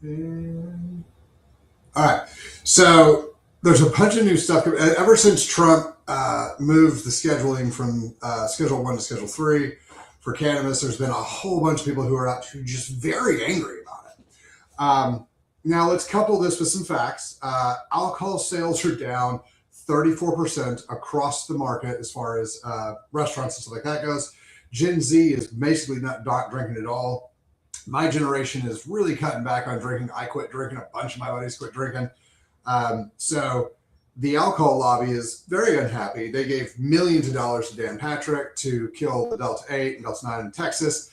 And all right. So there's a bunch of new stuff. Ever since Trump moved the scheduling from Schedule 1 to Schedule 3 for cannabis, there's been a whole bunch of people who are out who just very angry about it. Now, let's couple this with some facts. Alcohol sales are down 34% across the market as far as restaurants and stuff like that goes. Gen Z is basically not drinking at all. My generation is really cutting back on drinking. I quit drinking. A bunch of my buddies quit drinking. So the alcohol lobby is very unhappy. They gave millions of dollars to Dan Patrick to kill the Delta 8 and Delta 9 in Texas.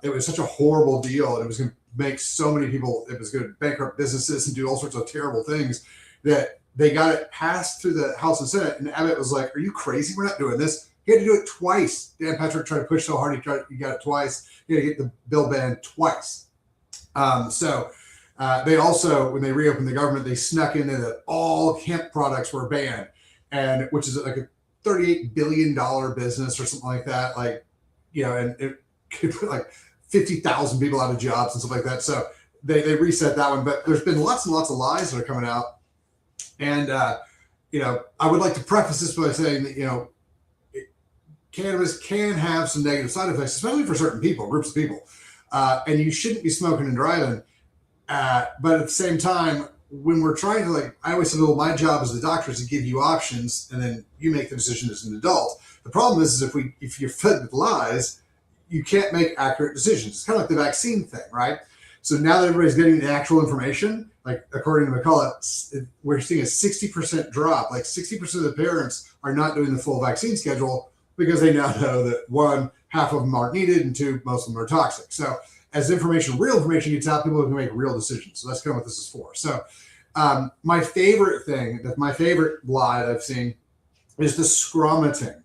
It was such a horrible deal, and it was going to make so many people, it was going to bankrupt businesses and do all sorts of terrible things, that they got it passed through the House and Senate. And Abbott was like, are you crazy? We're not doing this. He had to do it twice. Dan Patrick tried to push so hard, he got it twice. He had to get the bill banned twice. They also, when they reopened the government, they snuck in there that all hemp products were banned, and which is like a $38 billion business or something like that. Like, you know, and it could put like 50,000 people out of jobs and stuff like that. So they reset that one. But there's been lots and lots of lies that are coming out. And, you know, I would like to preface this by saying that, you know, cannabis can have some negative side effects, especially for certain people, groups of people. And you shouldn't be smoking and driving. But at the same time, when we're trying to, like, I always say, well, my job as the doctor is to give you options, and then you make the decision as an adult. The problem is if you're fed with lies, you can't make accurate decisions. It's kind of like the vaccine thing, right? So now that everybody's getting the actual information, like according to McCullough, we're seeing a 60% drop. Like 60% of the parents are not doing the full vaccine schedule because they now know that, one, half of them aren't needed, and two, most of them are toxic. So as information, real information gets out, people can make real decisions. So that's kind of what this is for. So my favorite thing, my favorite lie that I've seen is the scromating.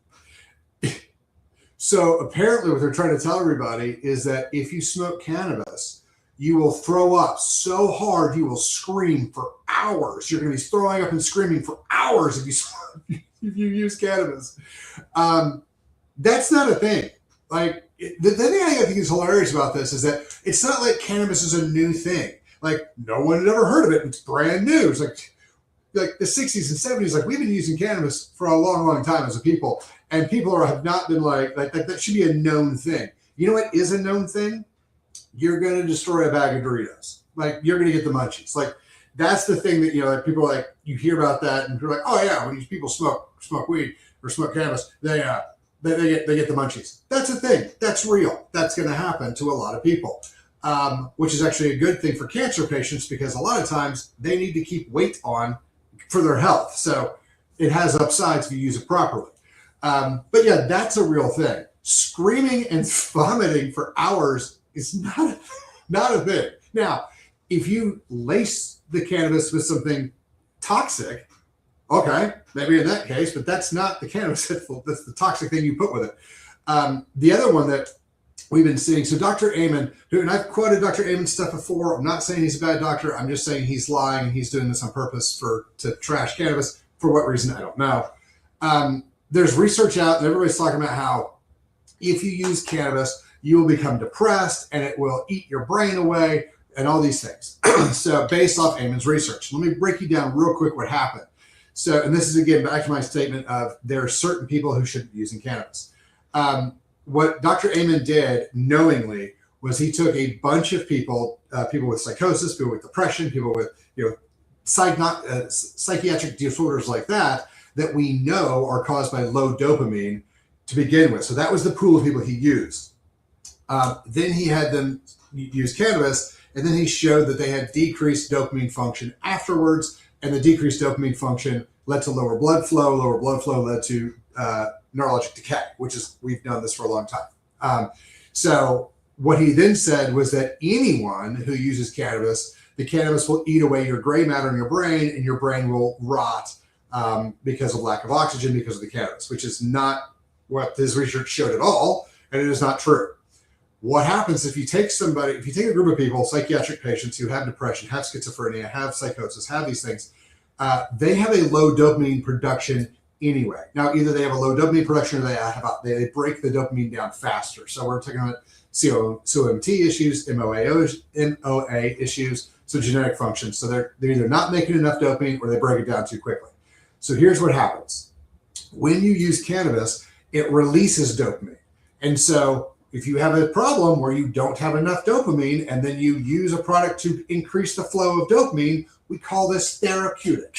So apparently what they're trying to tell everybody is that if you smoke cannabis, you will throw up so hard you will scream for hours. You're going to be throwing up and screaming for hours if you use cannabis. That's not a thing. Like, the thing I think is hilarious about this is that it's not like cannabis is a new thing. Like, no one had ever heard of it. It's brand new. It's like the 60s and 70s. Like, we've been using cannabis for a long, long time as a people. And people have not been like that should be a known thing. You know what is a known thing? You're going to destroy a bag of Doritos. Like, you're going to get the munchies. Like, that's the thing that, you know, like, people are like, you hear about that and you're like, oh yeah, when these people smoke weed or smoke cannabis, they get the munchies. That's a thing. That's real. That's going to happen to a lot of people, which is actually a good thing for cancer patients, because a lot of times they need to keep weight on for their health. So it has upsides if you use it properly. But yeah, that's a real thing. Screaming and vomiting for hours is not a thing. Now, if you lace the cannabis with something toxic, okay, maybe in that case, but that's not the cannabis. That's the toxic thing you put with it. The other one that we've been seeing, so Dr. Amen, and I've quoted Dr. Amen's stuff before. I'm not saying he's a bad doctor. I'm just saying he's lying. He's doing this on purpose to trash cannabis. For what reason, I don't know. There's research out, and everybody's talking about how if you use cannabis, you will become depressed and it will eat your brain away and all these things. So based off Amen's research, let me break you down real quick what happened. So, and this is again back to my statement of there are certain people who shouldn't be using cannabis. What Dr. Amen did knowingly was he took a bunch of people, people with psychosis, people with depression, people with, you know, psychiatric disorders like that we know are caused by low dopamine to begin with. So that was the pool of people he used. Then he had them use cannabis, and then he showed that they had decreased dopamine function afterwards, and the decreased dopamine function led to lower blood flow. Lower blood flow led to neurologic decay, which is, we've known this for a long time. So what he then said was that anyone who uses cannabis, the cannabis will eat away your gray matter in your brain, and your brain will rot because of lack of oxygen because of the cannabis, which is not what his research showed at all, and it is not true. What happens if you take a group of people, psychiatric patients who have depression, have schizophrenia, have psychosis, have these things, they have a low dopamine production anyway. Now, either they have a low dopamine production or they break the dopamine down faster. So we're talking about COMT issues, MOA issues, so genetic function. So they're either not making enough dopamine or they break it down too quickly. So here's what happens. When you use cannabis, it releases dopamine. And so if you have a problem where you don't have enough dopamine and then you use a product to increase the flow of dopamine, we call this therapeutic.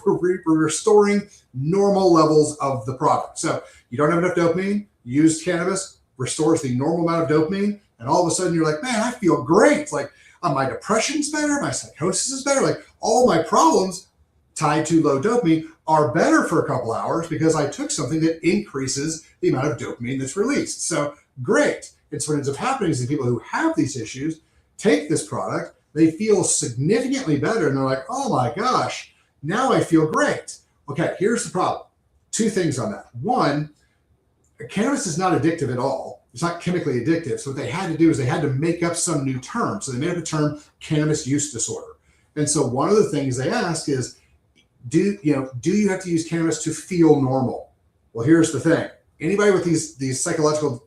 We're restoring normal levels of the product. So you don't have enough dopamine, you use cannabis, restores the normal amount of dopamine, and all of a sudden you're like, man, I feel great. Like my depression's better, my psychosis is better, like all my problems tied to low dopamine are better for a couple hours because I took something that increases the amount of dopamine that's released. So great. And so what ends up happening is the people who have these issues take this product, they feel significantly better, and they're like, oh my gosh, now I feel great. Okay, here's the problem. Two things on that. One, cannabis is not addictive at all. It's not chemically addictive. So what they had to do is they had to make up some new term. So they made up the term cannabis use disorder. And so one of the things they ask is, do you have to use cannabis to feel normal? Well, here's the thing. Anybody with these psychological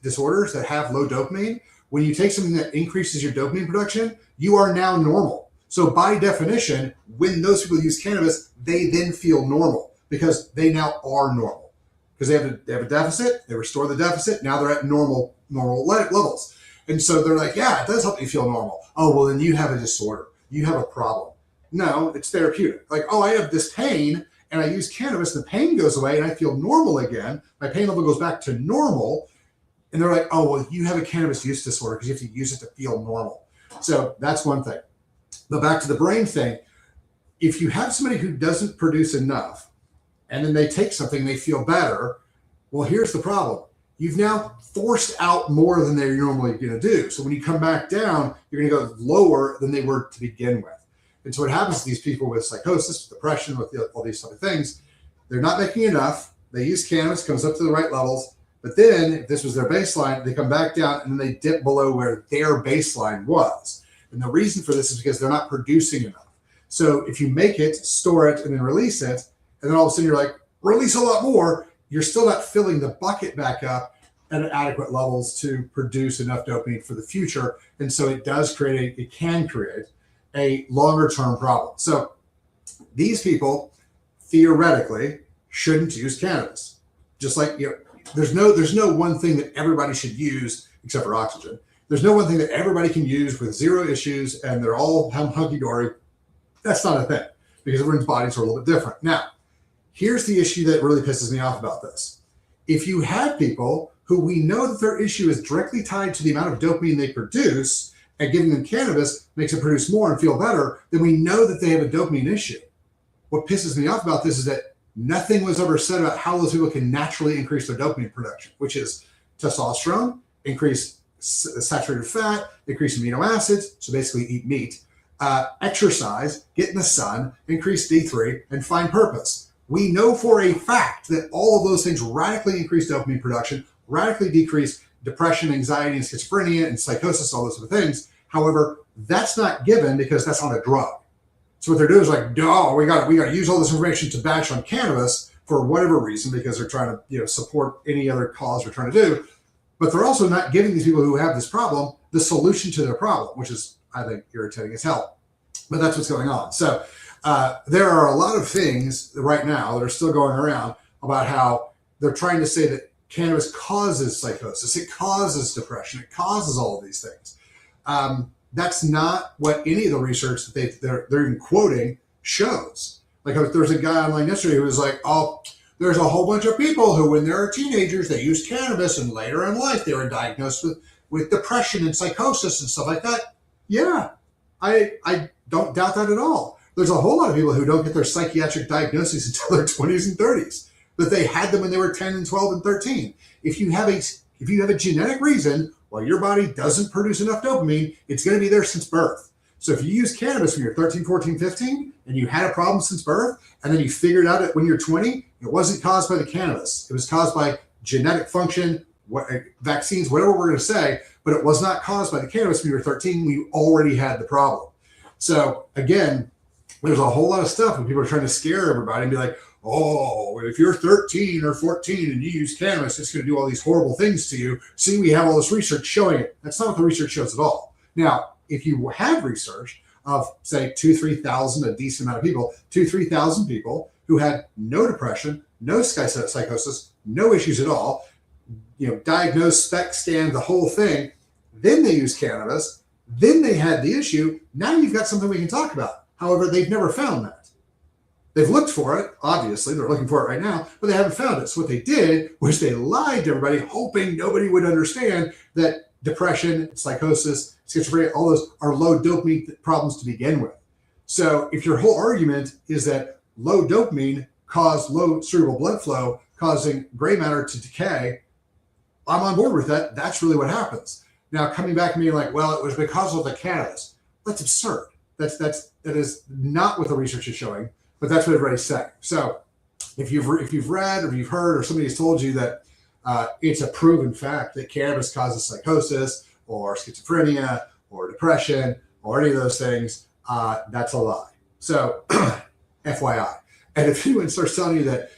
disorders that have low dopamine, when you take something that increases your dopamine production, you are now normal. So by definition, when those people use cannabis, they then feel normal because they now are normal. Because they have a deficit, they restore the deficit, now they're at normal levels. And so they're like, yeah, it does help you feel normal. Oh, well, then you have a disorder. You have a problem. No, it's therapeutic. Like, oh, I have this pain and I use cannabis, the pain goes away and I feel normal again. My pain level goes back to normal. And they're like, oh, well, you have a cannabis use disorder because you have to use it to feel normal. So that's one thing. But back to the brain thing, if you have somebody who doesn't produce enough and then they take something, they feel better, well, here's the problem. You've now forced out more than they're normally going to do. So when you come back down, you're going to go lower than they were to begin with. And so what happens to these people with psychosis, depression, with all these other things, they're not making enough. They use cannabis, comes up to the right levels. But then if this was their baseline, they come back down and then they dip below where their baseline was. And the reason for this is because they're not producing enough. So if you make it, store it, and then release it, and then all of a sudden you're like, release a lot more, you're still not filling the bucket back up at adequate levels to produce enough dopamine for the future. And so it can create a longer term problem. So these people theoretically shouldn't use cannabis. Just like, there's no one thing that everybody should use except for oxygen. There's no one thing that everybody can use with zero issues and they're all hunky-dory. That's not a thing because everyone's bodies are a little bit different. Now, here's the issue that really pisses me off about this. If you have people who we know that their issue is directly tied to the amount of dopamine they produce, and giving them cannabis makes them produce more and feel better, then we know that they have a dopamine issue. What pisses me off about this is that nothing was ever said about how those people can naturally increase their dopamine production, which is testosterone, increase saturated fat, increase amino acids, so basically eat meat, exercise, get in the sun, increase D3, and find purpose. We know for a fact that all of those things radically increase dopamine production, radically decrease depression, anxiety, and schizophrenia, and psychosis, all those other things. However, that's not given because that's not a drug. So what they're doing is like, oh, we got to use all this information to bash on cannabis for whatever reason because they're trying to support any other cause we're trying to do. But they're also not giving these people who have this problem the solution to their problem, which is, I think, irritating as hell. But that's what's going on. So there are a lot of things right now that are still going around about how they're trying to say that cannabis causes psychosis, it causes depression, it causes all of these things. That's not what any of the research that they're even quoting shows. Like there's a guy online yesterday who was like, oh, there's a whole bunch of people who when they were teenagers, they used cannabis and later in life they were diagnosed with depression and psychosis and stuff like that. Yeah, I don't doubt that at all. There's a whole lot of people who don't get their psychiatric diagnoses until their 20s and 30s. That they had them when they were 10 and 12 and 13. If you have a genetic reason why your body doesn't produce enough dopamine, it's going to be there since birth. So if you use cannabis when you're 13, 14, 15, and you had a problem since birth, and then you figured out it when you're 20, it wasn't caused by the cannabis. It was caused by genetic function, vaccines, whatever we're going to say, but it was not caused by the cannabis when you were 13 when you already had the problem. So again, there's a whole lot of stuff when people are trying to scare everybody and be like, oh, if you're 13 or 14 and you use cannabis, it's going to do all these horrible things to you. See, we have all this research showing it. That's not what the research shows at all. Now, if you have research of, say, 2,000-3,000, a decent amount of people, 2,000-3,000 people who had no depression, no psychosis, no issues at all, diagnosed, spec scanned, the whole thing, then they use cannabis, then they had the issue. Now you've got something we can talk about. However, they've never found that. They've looked for it, obviously, they're looking for it right now, but they haven't found it. So what they did was they lied to everybody, hoping nobody would understand that depression, psychosis, schizophrenia, all those are low dopamine problems to begin with. So if your whole argument is that low dopamine caused low cerebral blood flow, causing gray matter to decay, I'm on board with that. That's really what happens. Now, coming back and being like, well, it was because of the cannabis. That's absurd. That is not what the research is showing, but that's what everybody's saying. So if you've read or you've heard or somebody's told you that it's a proven fact that cannabis causes psychosis or schizophrenia or depression or any of those things, that's a lie. So FYI. And if anyone starts telling you that,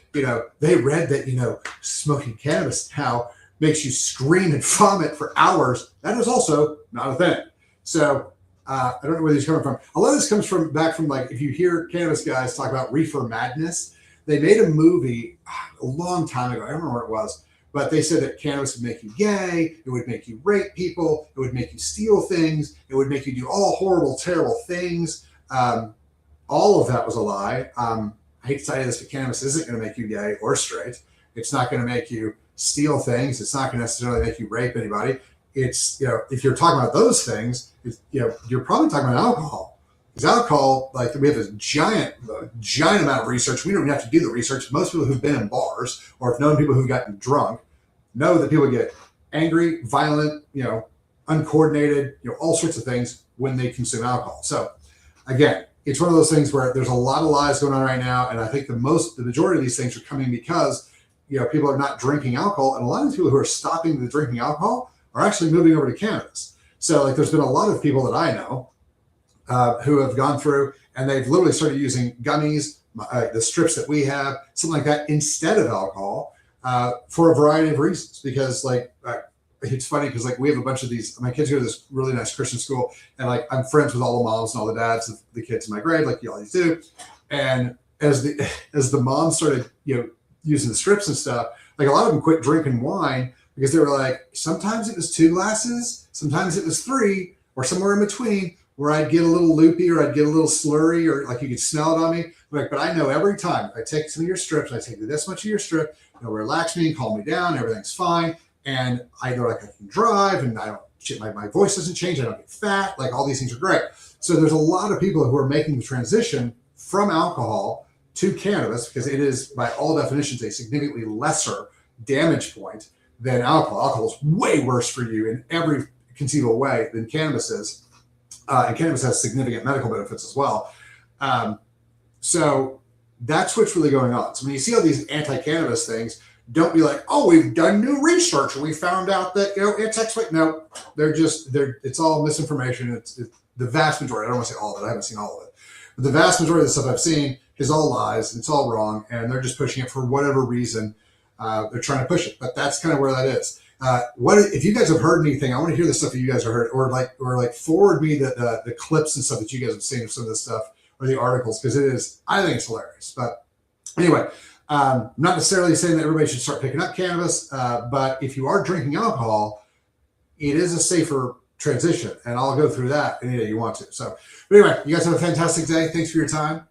they read that, smoking cannabis now makes you scream and vomit for hours, that is also not a thing. So I don't know where these are coming from. A lot of this comes back from like, if you hear cannabis guys talk about reefer madness, they made a movie a long time ago. I don't remember what it was, but they said that cannabis would make you gay. It would make you rape people. It would make you steal things. It would make you do all horrible, terrible things. All of that was a lie. I hate to tell you this, but cannabis isn't going to make you gay or straight. It's not going to make you steal things. It's not going to necessarily make you rape anybody. It's, if you're talking about those things, you're probably talking about alcohol. Because alcohol, like we have this giant amount of research. We don't even have to do the research. Most people who've been in bars or have known people who've gotten drunk know that people get angry, violent, uncoordinated, all sorts of things when they consume alcohol. So again, it's one of those things where there's a lot of lies going on right now. And I think the majority of these things are coming because, people are not drinking alcohol. And a lot of people who are stopping the drinking alcohol are actually moving over to cannabis. So like there's been a lot of people that I know who have gone through and they've literally started using gummies, the strips that we have, something like that, instead of alcohol for a variety of reasons. Because it's funny because we have a bunch of these, my kids go to this really nice Christian school and I'm friends with all the moms and all the dads of the kids in my grade, like you always do. And as the moms started, using the strips and stuff, a lot of them quit drinking wine because they were like, sometimes it was 2 glasses, sometimes it was 3, or somewhere in between where I'd get a little loopy or I'd get a little slurry or you could smell it on me. But I know every time I take some of your strips, I take this much of your strip, it'll relax me and calm me down, everything's fine. And I know I can drive and I don't, my voice doesn't change, I don't get fat, all these things are great. So there's a lot of people who are making the transition from alcohol to cannabis because it is, by all definitions, a significantly lesser damage point than alcohol. Alcohol is way worse for you in every conceivable way than cannabis is. And cannabis has significant medical benefits as well. So that's what's really going on. So when you see all these anti-cannabis things, don't be like, oh, we've done new research and we found out that, it's X. No, it's all misinformation. It's the vast majority. I don't want to say all of it. I haven't seen all of it. But the vast majority of the stuff I've seen is all lies. It's all wrong. And they're just pushing it for whatever reason. They're trying to push it, but that's kind of where that is. If you guys have heard anything, I want to hear the stuff that you guys have heard, or forward me the clips and stuff that you guys have seen of some of this stuff or the articles, because I think it's hilarious. But anyway, not necessarily saying that everybody should start picking up cannabis, but if you are drinking alcohol, it is a safer transition, and I'll go through that any day you want to. So, but anyway, you guys have a fantastic day. Thanks for your time.